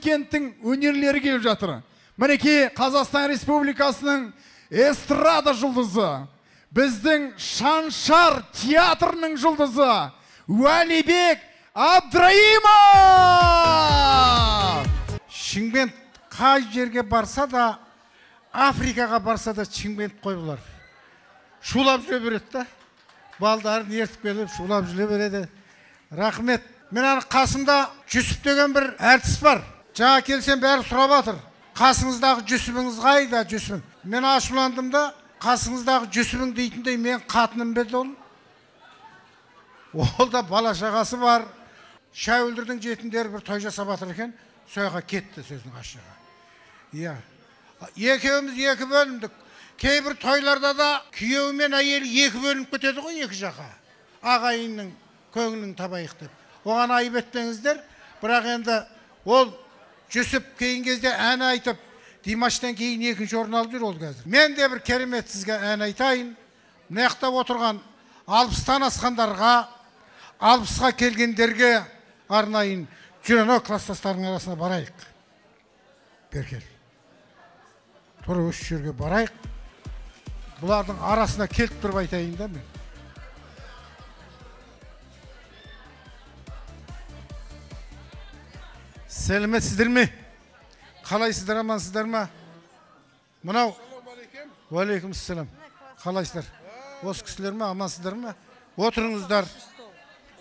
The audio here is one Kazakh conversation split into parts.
Шымкенттің өнерлері келіп жатыр. Мінекей Қазақстан Республикасының эстрада жұлдызы, біздің Шаншар театрының жұлдызы Уәлибек Абдраимов! Шымкент қай жерге барса да, Африкаға барса да Шымкент қой бұлар. Шулап жүре береді да. Балдарын ертіп келіп, шулап жүре береді. Рахмет. Мен қасымда Жүсіп деген бір әртіс бар. Жаңа келсем бәрі сұрап жатыр. Қасыңыздағы Жүсібіңіз қайда, Жүсібің? Мен ашуландым да, қасыңыздағы Жүсібің дейтіндей мен қатыным беді ол. Ол да бала шағасы бар. Шәуілдірдің жетіндері бір той жасап жатыр екен, сояға кетті сөзінің ашығы. Иә. Екеуміз екі бөлімдік. Кейбір тойларда да күйеуі мен әйелі екі бөлініп кетеді ғой, екі жаққа. Ағайынның көңілін табайық деп. Оған айып етпеңіздер, бірақ енді ол Жүсіп кейін кезде ән айтып, Димаштан кейін екінші орын алып жүр ол қазір. Мен де бір керемет сізге ән айтайын. Мынаяқта отырған 60-тан асқандарға, 60-ға келгендерге арнайын жүрені класстастардың арасына барайық. Беркел. Тұры осы жерге барайық. Бұлардың арасына келіп тұрып айтайын да мен. Сәлеметсіздер ме? Қалайсыздар, амансыздар ма? Мынау. Уалейкумассалам. Қалайсыздар? Осы кісілер ме, амансыздар ма? Отырыңыздар.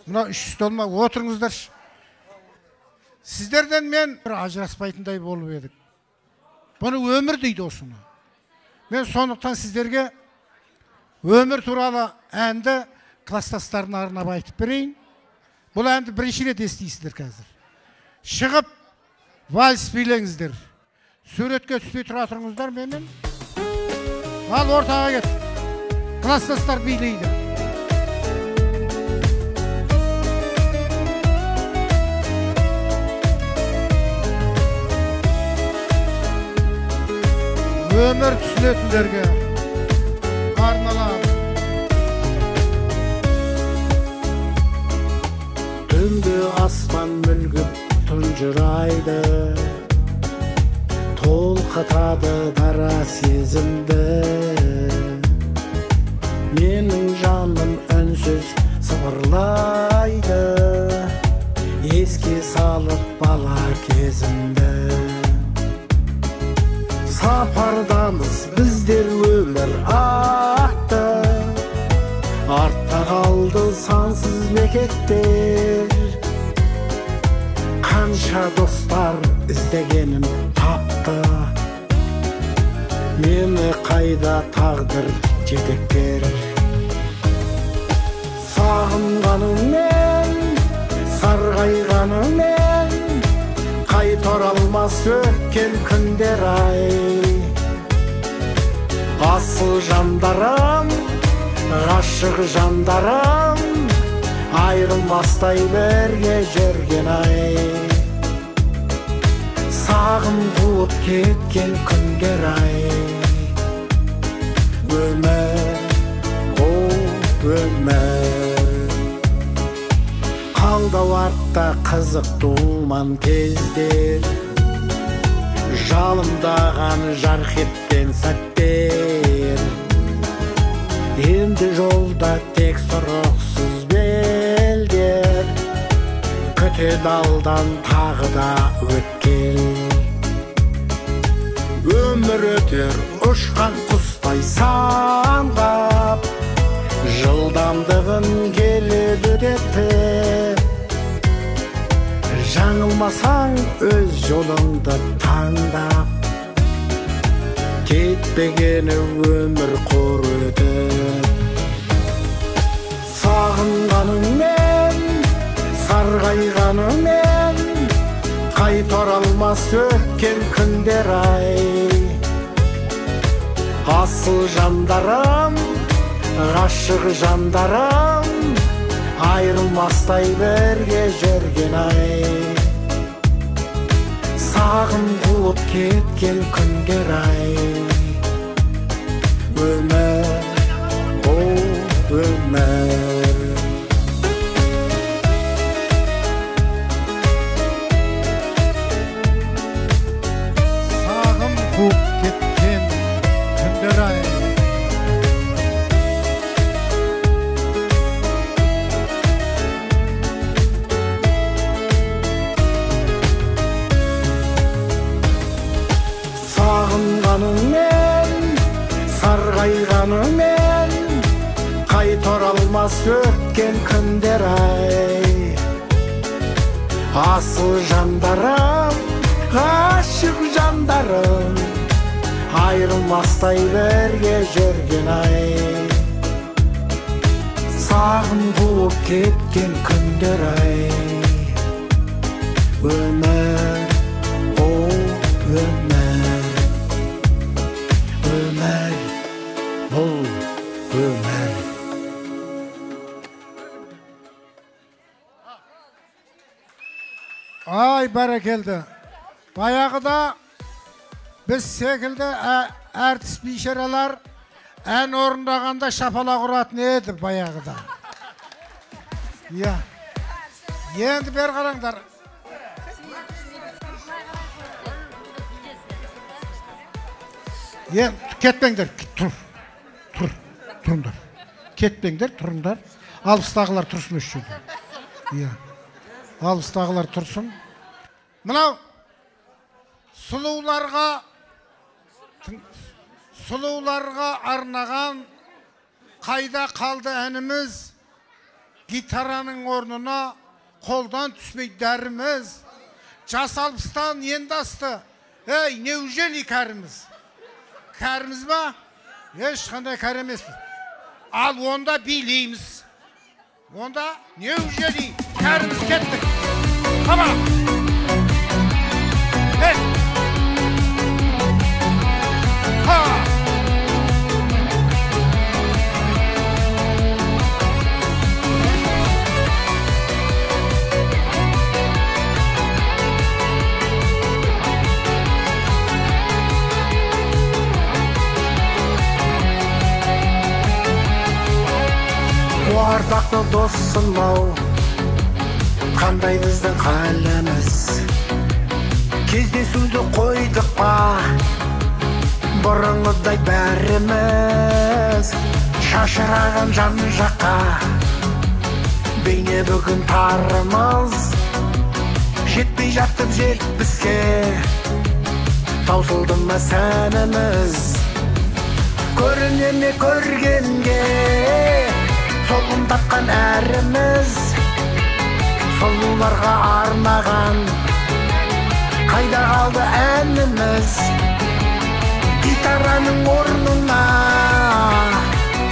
Мынау үш стол ма? Отырыңыздар. Сіздерден мен бір ажыраспайтындай болып едік. Бұны өмір дейді осыны. Мен сондықтан сіздерге өмір туралы әнді класстастарына арнап айтып берейін. Бұл әнді бірінші рет естисіздер қазір. Шығып, вальс билеңіздер. Суретке түспей тұра тұрыңыздар менен. Ал ортаға кет. Класстастар билейді. Өмір түсінетіндерге арналады. Түнде аспан мүлгіп тұнжырайды, толқытады дара сезімді. Менің жаным үнсіз сыбырлайды, еске салып бала кезімді. Сапардамыз біздер өмір атты, артта қалды сансыз мекеттер. Қанша достар іздегенім тапты, мені қайда тағдыр жетектер. Сағынғаныңмен, сарғайғаныңмен, қайта оралмас өткен күндер ай. Асыл жандарым, ғашық жандарым, айрылмастай бірге жүрген ай. Сағым қуып кеткен күндер ай. Өмір, о өмір, қалды артта қызық думан кездер, жалындаған жарқ еткен сәттер. Енді жолда тек сұрықсыз белдер, күтеді алдан тағы да өткел. Өмір өтер ұшқан құстай самғап, жылдамдығын келеді өтетіп. Жаңылмасаң өз жолыңды таңдап, кетпегені өмір қор өтіп. Сағынғаныңмен, сарғайғаныңмен, қайта оралмас өткен күндер ай. Асыл жандарым, ғашық жандарым, айрылмастай бірге жүрген ай. Сағым қуып кеткен күндер ай. Өмір, о өмір. мас өткен күндер ай асыл жандарым ғашық жандарым айырылмастай бірге жүрген ай сағым қуып кеткен күндер ай өмір өмір бұл өмір Ай, бәрекелді. Баяғыда біз секілді әртіс бейшаралар ән орындағанда шапалақ ұратын еді баяғыда. Енді бер қараңдар. Кетпеңдер, тұрыңдар. Кетпеңдер, тұрыңдар. Алыстағылар тұрсын үшін. Алыстағылар тұрсын. Мынау сұлуларға арнаған қайда қалды әніміз, гитараның орнына қолдан түспей дәріміз, жас алпыстан енді асты, неужели кәріміз? Кәріміз ба? Ешқандай кәрі емеспіз. Ал онда билейміз. Онда неужели кәріміз кеттік? Қама! Ардақты досым-ау, қандай біздің халіміз? Кездесуді қойдық па, бұрынғыдай бәріміз? Шашыраған жан жаққа, бейне бүгін тарымыз. Жетпей жаттым жетпіске, таусылды ма сәніміз? Көріне ме көргенге, солғын тапқан әріміз, сұлуларға арнаған қайда қалды әніміз? Гитараның орнына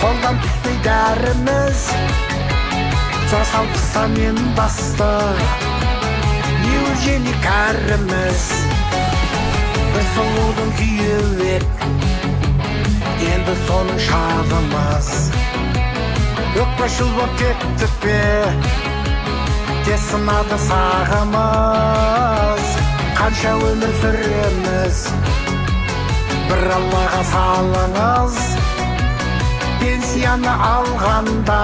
қолдан түспей дәріміз, жас алпыстан мен басты неужели кәріміз? Біз сұлудың күйі ек, енді соның шағымыз. Өкпешіл боп кеттік бе, тесінады сағымыз. Қанша өмір сүреміз, бір Аллаға салыңыз. Пенсияны алғанда,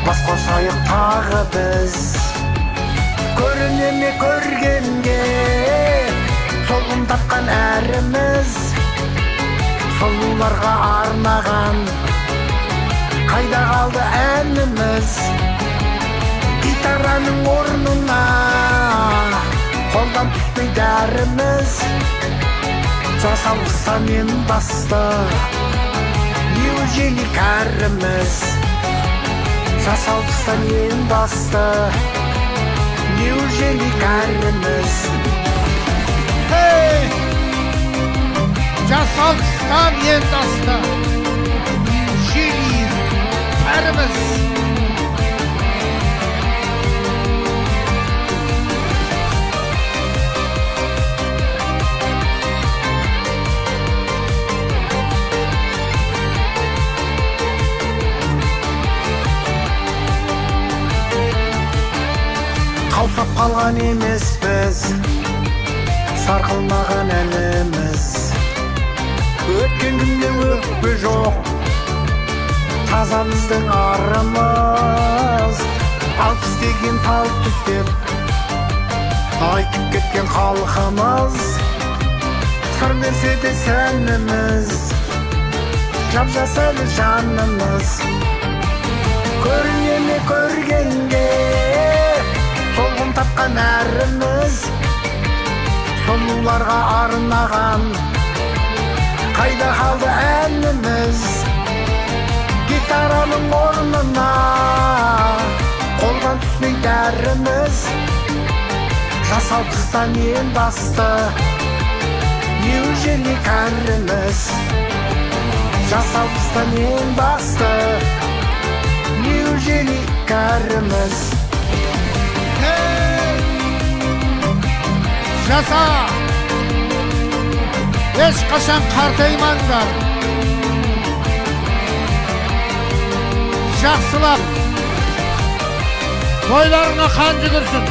бас қосайық тағы біз. Көріне ме көргенге, солғын тапқан әріміз, сұлуларға арнаған қайда қалды әніміз? Гитараның орнына қолдан түспей дәріміз, жас алпыстан мен басты неужели кәріміз? Жас алпыстан мен басты неужели кәріміз? Жас алпыстан мен басты неужели кәріміз? Қаусап қалған емеспіз, сарқылмаған әліміз. Өткен күннен өкпе жоқ, таза біздің арымыз. Алпыс деген тал түстеп, айтып кеткен халқымыз. Сыр берсе де сәніміз, жап-жас әлі жанымыз. Көріне ме көргенге, солғын тапқан әріміз, сұлуларға арнаған қайда қалды әніміз? Гитараның орнына бәріміз жасалпыстан ең басты неужели кәріміз жасалпыстан ең басты неужели кәріміз Жаса! Ешқашан қартаймаңдар. Жақсылап, тойларыңа қан жүгірсін.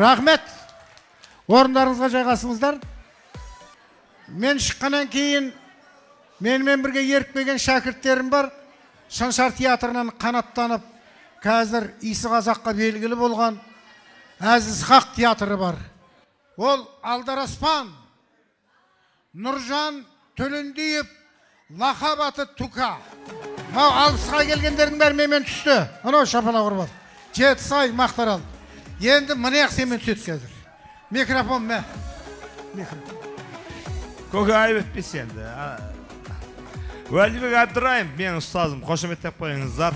Рахмет. Орындарыңызға жайғасыңыздар. Мен шыққаннан кейін менімен бірге ерікпеген шәкірттерім бар. Шаншар театрынан қанаттанып, қазір Исі Қазаққа белгілі болған Әзіз Хақ театры бар. Ол Алдараспан, Нұржан Төлендиев, лақап аты Тука. Мау алпысқа келгендердің бәрі менімен түсті. Анау шапалақ ұрып. Жетісай, Мақтарал. Енді міне семен түседі қазір. Микрофон мә. Көке айып етпес енді. Уәлібек Әбдірайым, менің ұстазым, қошеметтеп қойыңыздар.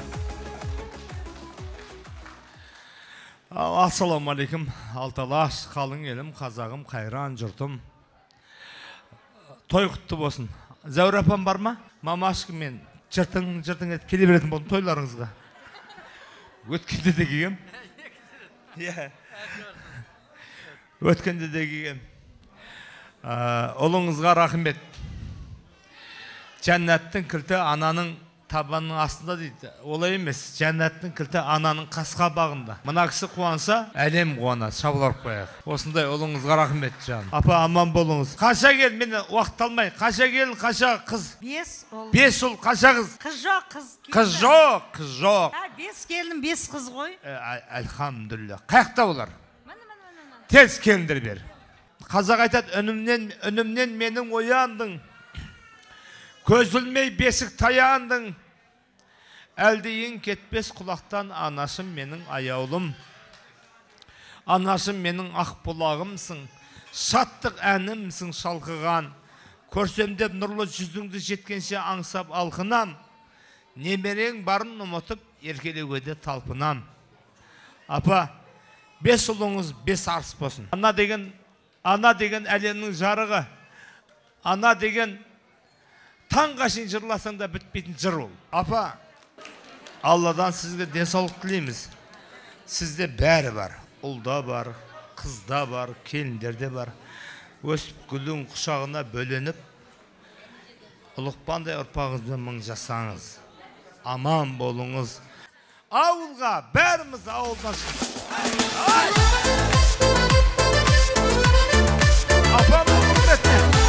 Ассаламу алейкум, алталаш, қалың елім, қазағым, қайран жұртым. Той құтты болсын. Зәуір апам бар ма? Мамашқы мен жыртың етіп келе беретін болдым тойларыңызға. Өткенде де кегем. Өткенде де кегем. Олыңызға рахмет. Жәннаттың кілті ананың табанның астында дейді. Олай емес, жәннаттың кілті ананың қасқа бағында. Мына кісі қуанса, әлем қуанады, шабыларып қояқ. Осындай олыңызға рахмет жаным. Апа, аман болыңыз. Қаша кел, мені уақыт алмай. Қаша кел, қаша қыз. 5 ұл, қаша қыз. Қыз жоқ, қыз. Қыз жоқ, қыз жоқ. 5 келін, 5 қыз ғой. Әлхамдүлілlah. Қаяқта олар? Тез келіндер бер. Қазақ айтады, үнімнен менің ояндың. Көзілмей бесік таяндың. Әлдейін кетпес құлақтан анашым менің аяулым. Анашым менің ақ бұлағымсың. Шаттық әнімсің шалқыған. Көрсемдеп нұрлы жүзіңді жеткенше аңсап алқынам. Немерең барын ұмытып еркелеуге талпынам. Апа, 5 ұлыңыз 5 арыс болсын. Ана деген әлемнің жарығы. Ана деген таңға шейін жырласаң да бітпейтін жыр ол. Апа, Алладан сізге денсаулық тілейміз. Сізде бәрі бар. Ұлда бар, қызда бар, келіндерде бар. Өсіп гүлдің құшағына бөленіп, ұлықпандай ұрпағыңызбен мың жасаңыз. Аман болыңыз. Ауылға, бәріміз ауылдан шығып. Апамның құрметіне.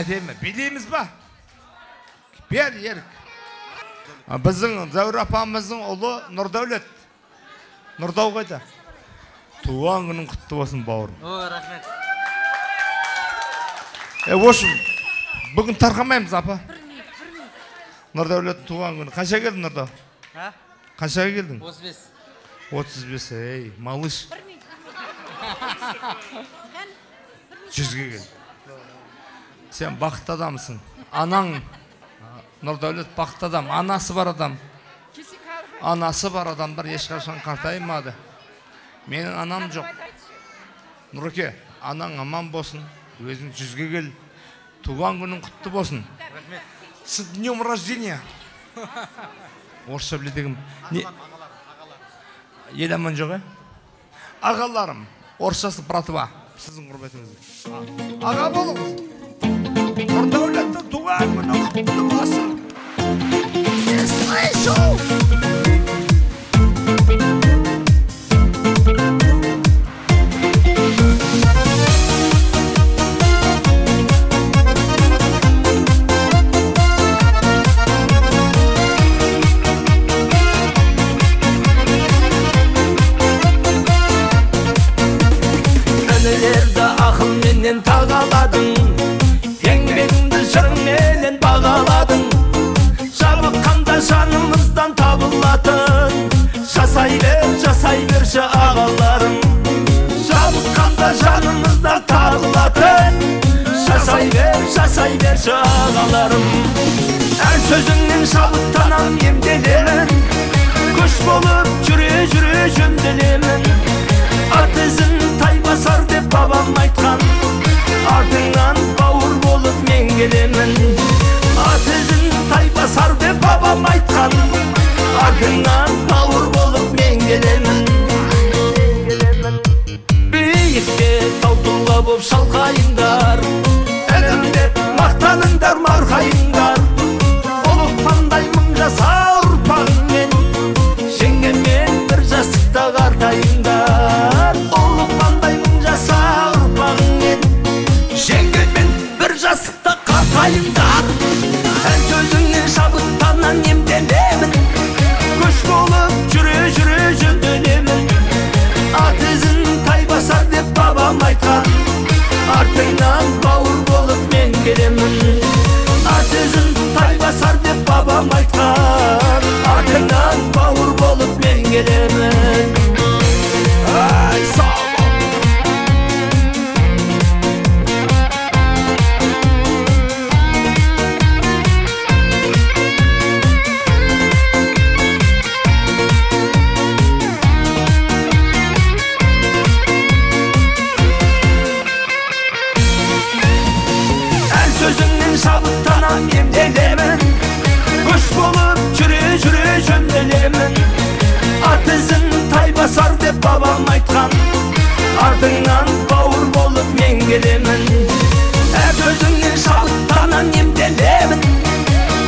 Әдемі, білейміз ба? Бер, ерік. Біздің Зәуір апамыздың ұлы Нұрдәулет. Нұрдау қайда? Туған күнің құтты болсын, бауырым. О, рахмет. Ошым, бүгін тарқамаймыз, апа. Нұрдәулеттің туған күні. Қанша келдің, Нұрдау? Қаншаға келдің? 35. 35, ей, малыш. 100-ге кел. Сен бақытты адамсың. Анаң, Нұрдәулет бақытты адам, анасы бар адам. Анасы бар адамдар ешқашан қартаймады. Менің анам жоқ. Нұреке, анаң аман болсын, өзің 100-ге кел. Туған күнің құтты болсын. С днем рождения. Орысша біледігім. Ел аман жоқ, Ағаларым, орысшасы братыва. Сіздің құрметіңіз. Аға болыңыз. Нұрдәулеттің туған күні құтты болсын. Önelerde akılmenle tağaladın, еңбегіңді жырменен бағаладың. Жабыққанда жанымыздан табылатын, жасай берші ағаларым. Жабыққанда жанымыздан табылатын, жасай берші ағаларым. Әр сөзіңнен шабыттанам емделемін, күш болып жүре жөнделемін. Ат ізін тай басар деп бабам айтқан, артыңнан бауыр болып мен келемін. Ат ізін тай басар деп бабам айтқан, артыңнан бауыр болып мен келемін. Биікте тау тұлға боп шалқайыңдар, інім деп мақтаныңдар марқайыңдар. Ұлықтандай мың жаса ұрпағыңмен, жеңгенмен бір жастықта қартайыңдар. Ұлықтандай мың жаса ұрпағыңмен, жеңгенмен бір жастықта қартайыңдар. Ән сөзіңнен шабыттанан емделемін, күш болып жүре жөнделемін. Ат ізін тай басар деп бабам айтқан, артыңнан бауыр болып мен келемін. Ат ізін тай басар деп бабам айтқан, артыңнан бауыр болып мен келемін. Ай, сау бол. Әр сөзіңнен шабыттанам емделемін, күш болып жүре жөнделемін. Ат ізін тай басар деп бабам айтқан, артыңнан бауыр болып мен келемін. Әр сөзіңнен шабыттанам емделемін,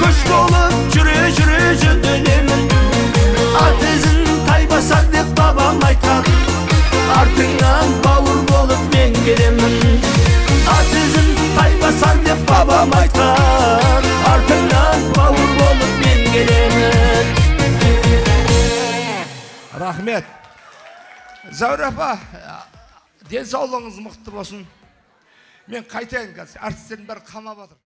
күш болып жүре жөнделемін. Ат ізін тай басар деп бабам айтқан, артыңнан бауыр болып мен келемін. Ат ізін тай басар деп бабам айтқан, артыңнан бауыр болып мен келемін. Рахмет. Зәуір апа, денсаулығыңыз мықты болсын. Мен қайтайын қазір, артистердің бәрі қамап жатыр.